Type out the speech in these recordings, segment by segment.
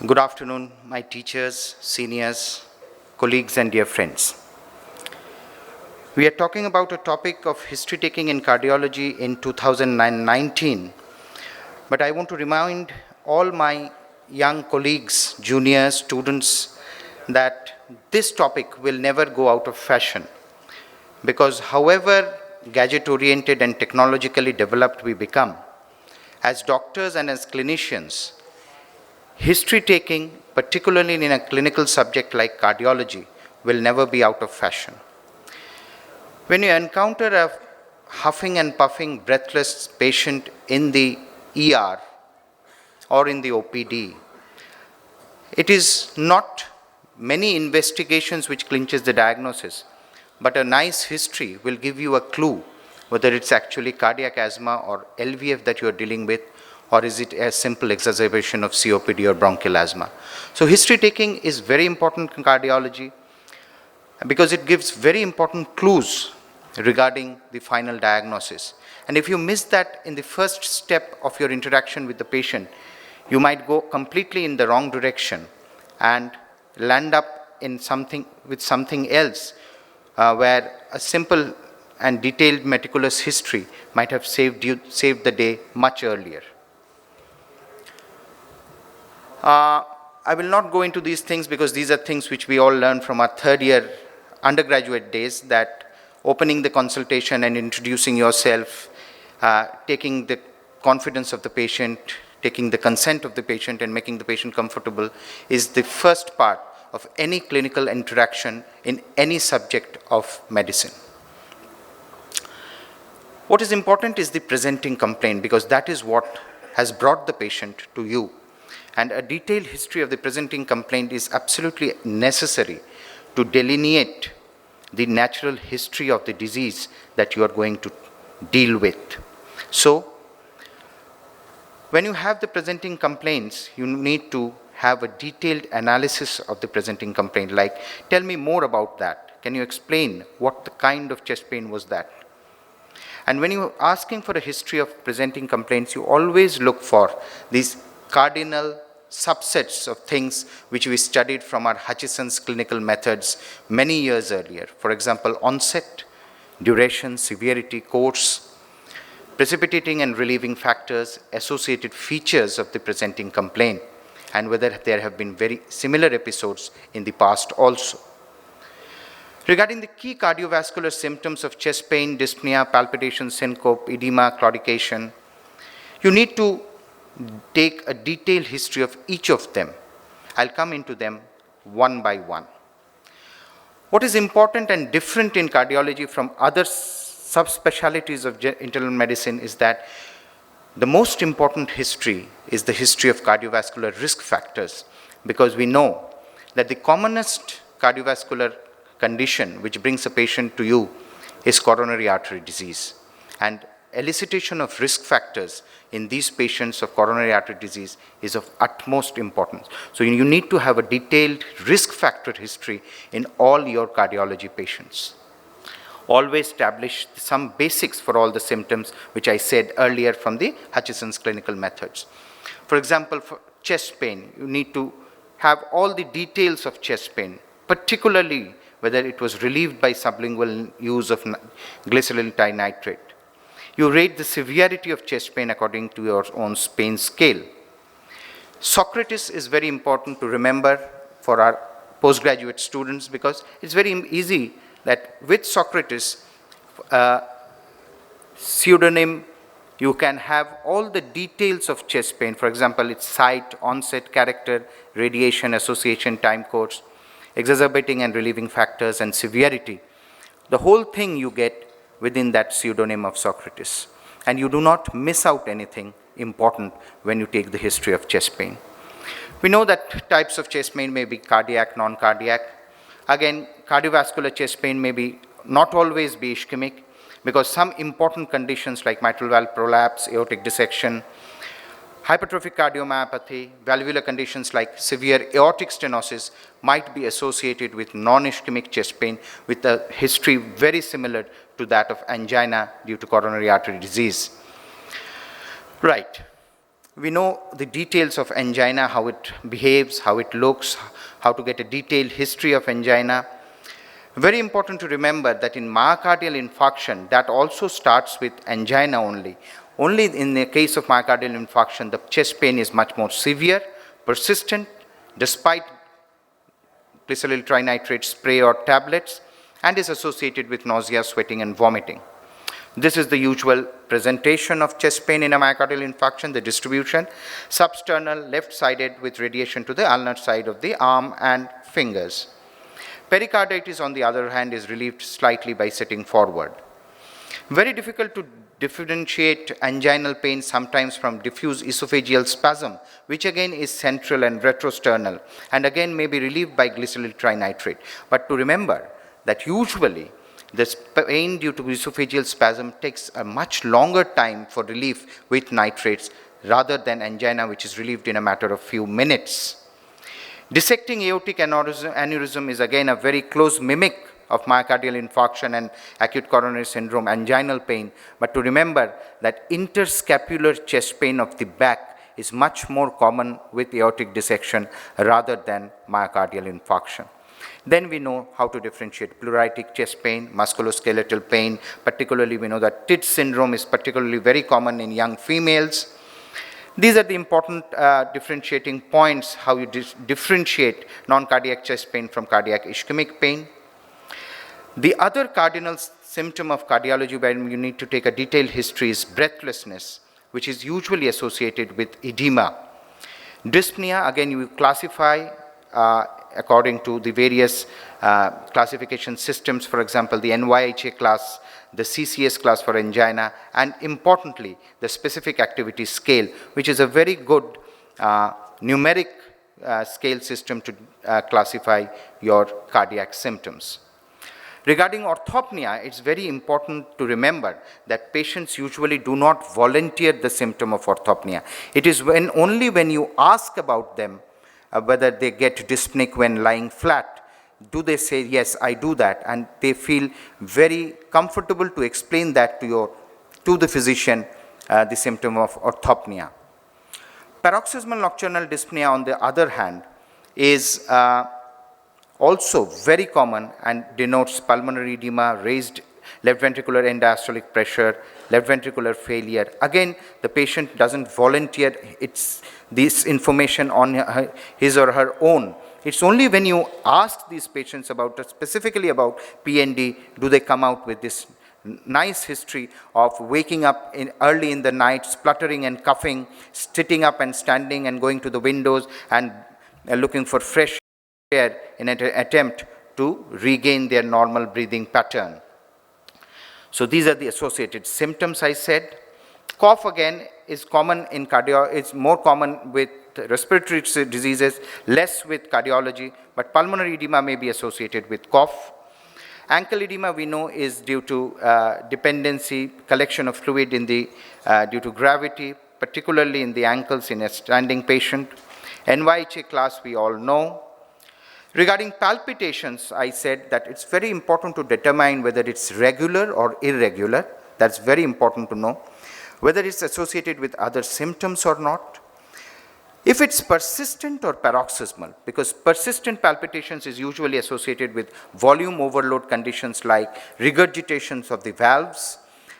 Good afternoon, my teachers, seniors, colleagues, and dear friends. We are talking about a topic of history taking in cardiology in 2019, but I want to remind all my young colleagues, juniors, students, that this topic will never go out of fashion, because however gadget-oriented and technologically developed we become, as doctors and as clinicians, history taking, particularly in a clinical subject like cardiology, will never be out of fashion. When you encounter a huffing and puffing, breathless patient in the ER or in the OPD, it is not many investigations which clinches the diagnosis, but a nice history will give you a clue whether it's actually cardiac asthma or LVF that you're dealing with, or is it a simple exacerbation of COPD or bronchial asthma. So history taking is very important in cardiology because it gives very important clues regarding the final diagnosis. And if you miss that in the first step of your interaction with the patient, you might go completely in the wrong direction and land up in something else where a simple and detailed meticulous history might have saved the day much earlier. I will not go into these things because these are things which we all learn from our third year undergraduate days, that opening the consultation and introducing yourself, taking the confidence of the patient, taking the consent of the patient and making the patient comfortable is the first part of any clinical interaction in any subject of medicine. What is important is the presenting complaint, because that is what has brought the patient to you. And a detailed history of the presenting complaint is absolutely necessary to delineate the natural history of the disease that you are going to deal with. So, when you have the presenting complaints, you need to have a detailed analysis of the presenting complaint, like, tell me more about that. Can you explain what the kind of chest pain was that? And when you're asking for a history of presenting complaints, you always look for these cardinal subsets of things which we studied from our Hutchison's clinical methods many years earlier. For example, onset, duration, severity, course, precipitating and relieving factors, associated features of the presenting complaint, and whether there have been very similar episodes in the past also. Regarding the key cardiovascular symptoms of chest pain, dyspnea, palpitation, syncope, edema, claudication, you need to take a detailed history of each of them. I'll come into them one by one. What is important and different in cardiology from other subspecialties of internal medicine is that the most important history is the history of cardiovascular risk factors, because we know that the commonest cardiovascular condition which brings a patient to you is coronary artery disease. And elicitation of risk factors in these patients of coronary artery disease is of utmost importance. So you need to have a detailed risk factor history in all your cardiology patients. Always establish some basics for all the symptoms which I said earlier from the Hutchison's clinical methods. For example, for chest pain, you need to have all the details of chest pain, particularly whether it was relieved by sublingual use of glyceryl dinitrate. You rate the severity of chest pain according to your own pain scale. Socrates is very important to remember for our postgraduate students, because it's very easy that with Socrates, pseudonym, you can have all the details of chest pain. For example, its site, onset, character, radiation, association, time course, exacerbating and relieving factors, and severity. The whole thing you get within that pseudonym of Socrates. And you do not miss out anything important when you take the history of chest pain. We know that types of chest pain may be cardiac, non-cardiac. Again, cardiovascular chest pain may be not always be ischemic, because some important conditions like mitral valve prolapse, aortic dissection, hypertrophic cardiomyopathy, valvular conditions like severe aortic stenosis might be associated with non-ischemic chest pain with a history very similar to that of angina due to coronary artery disease. Right. We know the details of angina, how it behaves, how it looks, how to get a detailed history of angina. Very important to remember that in myocardial infarction, that also starts with angina only. Only in the case of myocardial infarction, the chest pain is much more severe, persistent, despite glyceryl trinitrate spray or tablets, and is associated with nausea, sweating, and vomiting. This is the usual presentation of chest pain in a myocardial infarction, the distribution. Substernal, left-sided with radiation to the ulnar side of the arm and fingers. Pericarditis, on the other hand, is relieved slightly by sitting forward. Very difficult to differentiate anginal pain sometimes from diffuse esophageal spasm, which again is central and retrosternal, and again may be relieved by glyceryl trinitrate. But to remember that usually this pain due to esophageal spasm takes a much longer time for relief with nitrates rather than angina, which is relieved in a matter of few minutes. Dissecting aortic aneurysm is again a very close mimic of myocardial infarction and acute coronary syndrome, anginal pain. But to remember that interscapular chest pain of the back is much more common with aortic dissection rather than myocardial infarction. Then we know how to differentiate pleuritic chest pain, musculoskeletal pain. Particularly, we know that TID syndrome is particularly very common in young females. These are the important differentiating points, how you differentiate non-cardiac chest pain from cardiac ischemic pain. The other cardinal symptom of cardiology where you need to take a detailed history is breathlessness, which is usually associated with edema. Dyspnea, again, you classify according to the various classification systems, for example, the NYHA class, the CCS class for angina, and importantly, the specific activity scale, which is a very good numeric scale system to classify your cardiac symptoms. Regarding orthopnea, it's very important to remember that patients usually do not volunteer the symptom of orthopnea. It is only when you ask about them whether they get dyspneic when lying flat, do they say, yes, I do that, and they feel very comfortable to explain that to the physician, the symptom of orthopnea. Paroxysmal nocturnal dyspnea, on the other hand, is also very common and denotes pulmonary edema, raised left ventricular end diastolic pressure, left ventricular failure. Again, the patient doesn't volunteer this information on his or her own. It's only when you ask these patients specifically about PND, do they come out with this nice history of waking up early in the night, spluttering and coughing, sitting up and standing and going to the windows and looking for fresh air in an attempt to regain their normal breathing pattern. So these are the associated symptoms I said. Cough again is common in it's more common with respiratory diseases, less with cardiology, but pulmonary edema may be associated with cough. Ankle edema we know is due to dependency, collection of fluid due to gravity, particularly in the ankles in a standing patient. NYHA class we all know. Regarding palpitations, I said that it's very important to determine whether it's regular or irregular. That's very important to know. Whether it's associated with other symptoms or not. If it's persistent or paroxysmal, because persistent palpitations is usually associated with volume overload conditions like regurgitations of the valves,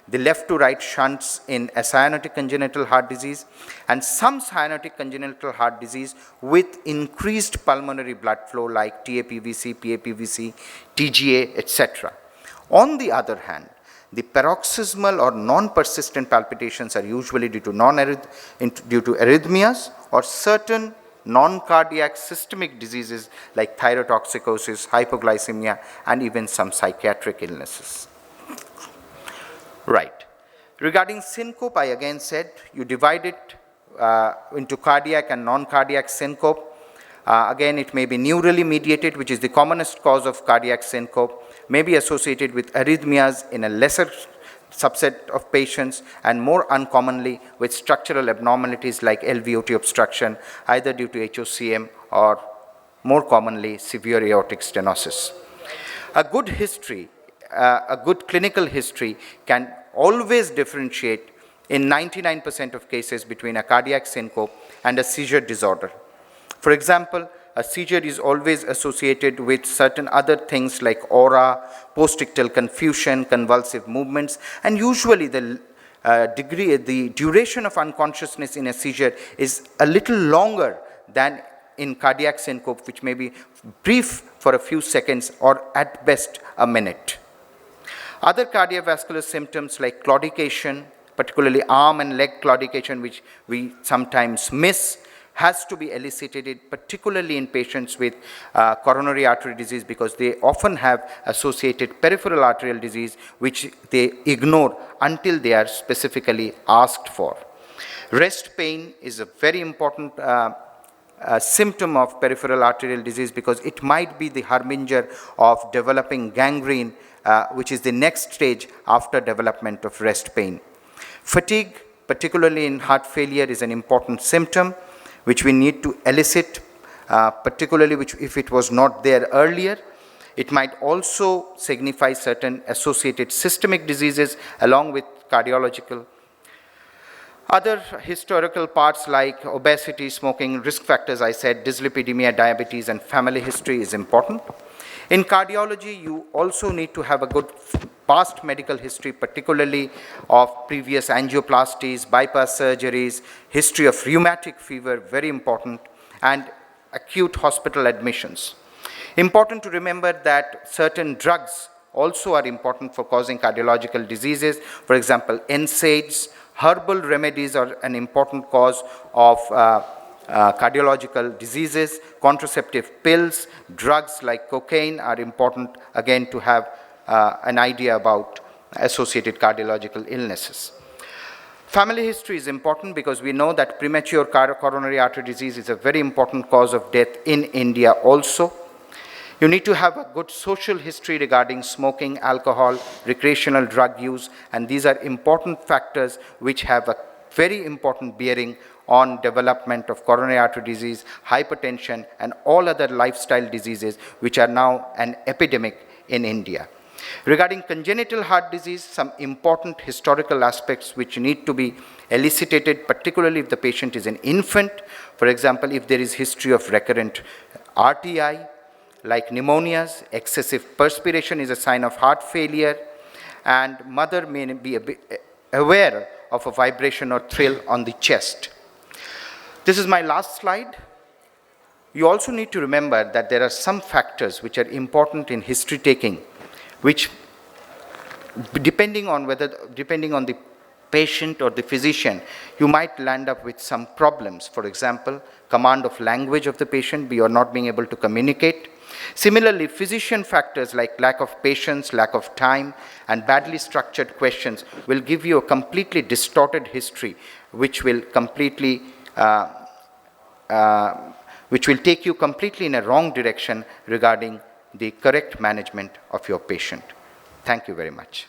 the left to right shunts in acyanotic congenital heart disease, and some cyanotic congenital heart disease with increased pulmonary blood flow like TAPVC, PAPVC, TGA, etc. On the other hand, the paroxysmal or non-persistent palpitations are usually due to arrhythmias or certain non-cardiac systemic diseases like thyrotoxicosis, hypoglycemia, and even some psychiatric illnesses. Right. Regarding syncope, I again said you divide it into cardiac and non-cardiac syncope. Again, it may be neurally mediated, which is the commonest cause of cardiac syncope, may be associated with arrhythmias in a lesser subset of patients, and more uncommonly with structural abnormalities like LVOT obstruction, either due to HOCM or more commonly severe aortic stenosis. A good clinical history can always differentiate in 99% of cases between a cardiac syncope and a seizure disorder. For example, a seizure is always associated with certain other things like aura, postictal confusion, convulsive movements, and usually the duration of unconsciousness in a seizure is a little longer than in cardiac syncope, which may be brief for a few seconds or at best a minute. Other cardiovascular symptoms like claudication, particularly arm and leg claudication, which we sometimes miss, has to be elicited, particularly in patients with coronary artery disease, because they often have associated peripheral arterial disease, which they ignore until they are specifically asked for. Rest pain is a very important symptom of peripheral arterial disease, because it might be the harbinger of developing gangrene, which is the next stage after development of rest pain. Fatigue, particularly in heart failure, is an important symptom which we need to elicit, particularly if it was not there earlier. It might also signify certain associated systemic diseases along with cardiological. Other historical parts like obesity, smoking, risk factors, I said, dyslipidemia, diabetes, and family history is important. In cardiology, you also need to have a good past medical history, particularly of previous angioplasties, bypass surgeries, history of rheumatic fever, very important, and acute hospital admissions. Important to remember that certain drugs also are important for causing cardiological diseases. For example, NSAIDs, herbal remedies are an important cause of cardiological diseases. Contraceptive pills, drugs like cocaine are important, again, to have an idea about associated cardiological illnesses. Family history is important because we know that premature coronary artery disease is a very important cause of death in India also. You need to have a good social history regarding smoking, alcohol, recreational drug use, and these are important factors which have a very important bearing on development of coronary artery disease, hypertension, and all other lifestyle diseases which are now an epidemic in India. Regarding congenital heart disease, some important historical aspects which need to be elicited, particularly if the patient is an infant. For example, if there is history of recurrent RTI, like pneumonias, excessive perspiration is a sign of heart failure, and mother may be aware of a vibration or thrill on the chest. This is my last slide. You also need to remember that there are some factors which are important in history taking, which depending on the patient or the physician, you might land up with some problems. For example, command of language of the patient, you are not being able to communicate. Similarly, physician factors like lack of patience, lack of time, and badly structured questions will give you a completely distorted history, which will completely which will take you completely in a wrong direction regarding the correct management of your patient. Thank you very much.